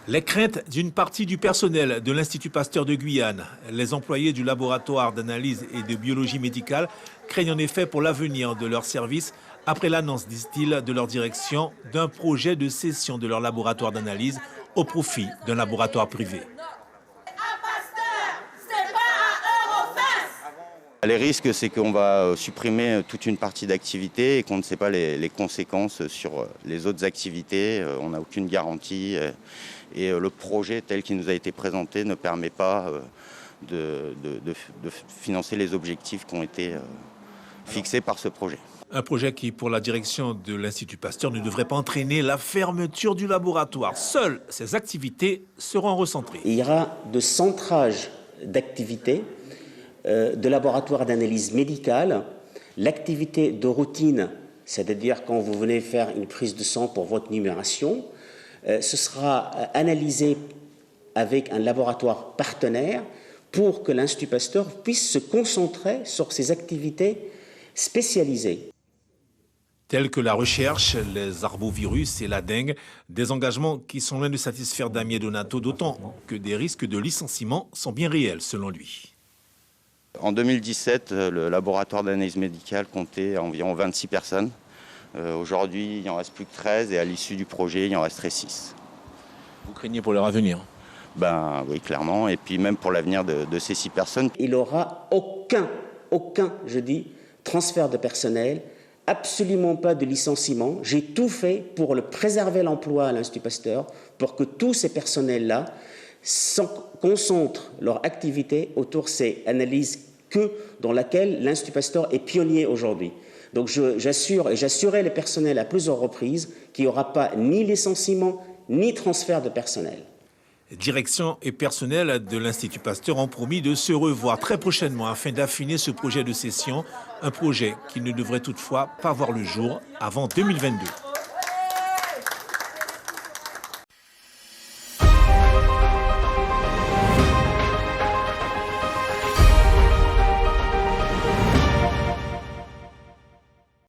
Les craintes d'une partie du personnel de l'Institut Pasteur de Guyane, les employés du laboratoire d'analyse et de biologie médicale, craignent en effet pour l'avenir de leur service après l'annonce, disent-ils, de leur direction d'un projet de cession de leur laboratoire d'analyse au profit d'un laboratoire privé. Les risques, c'est qu'on va supprimer toute une partie d'activité et qu'on ne sait pas les conséquences sur les autres activités. On n'a aucune garantie et le projet tel qu'il nous a été présenté ne permet pas de financer les objectifs qui ont été fixés par ce projet. Un projet qui, pour la direction de l'Institut Pasteur, ne devrait pas entraîner la fermeture du laboratoire. Seules ces activités seront recentrées. Il y aura de centrage d'activités de laboratoire d'analyse médicale, l'activité de routine, c'est-à-dire quand vous venez faire une prise de sang pour votre numération, ce sera analysé avec un laboratoire partenaire pour que l'Institut Pasteur puisse se concentrer sur ses activités spécialisées. Tels que la recherche, les arbovirus et la dengue, des engagements qui sont loin de satisfaire Damien Donato, d'autant que des risques de licenciement sont bien réels selon lui. En 2017, le laboratoire d'analyse médicale comptait environ 26 personnes. Aujourd'hui, il n'en reste plus que 13 et à l'issue du projet, il en resterait 6. Vous craignez pour leur avenir? Ben oui, clairement. Et puis même pour l'avenir de ces 6 personnes. Il n'y aura aucun, je dis, transfert de personnel, absolument pas de licenciement. J'ai tout fait pour préserver l'emploi à l'Institut Pasteur, pour que tous ces personnels-là concentrent leur activité autour de ces analyses dans laquelle l'Institut Pasteur est pionnier aujourd'hui. Donc j'assure et j'assurerai les personnels à plusieurs reprises qu'il n'y aura pas ni licenciement ni transfert de personnel. Direction et personnel de l'Institut Pasteur ont promis de se revoir très prochainement afin d'affiner ce projet de cession, un projet qui ne devrait toutefois pas voir le jour avant 2022.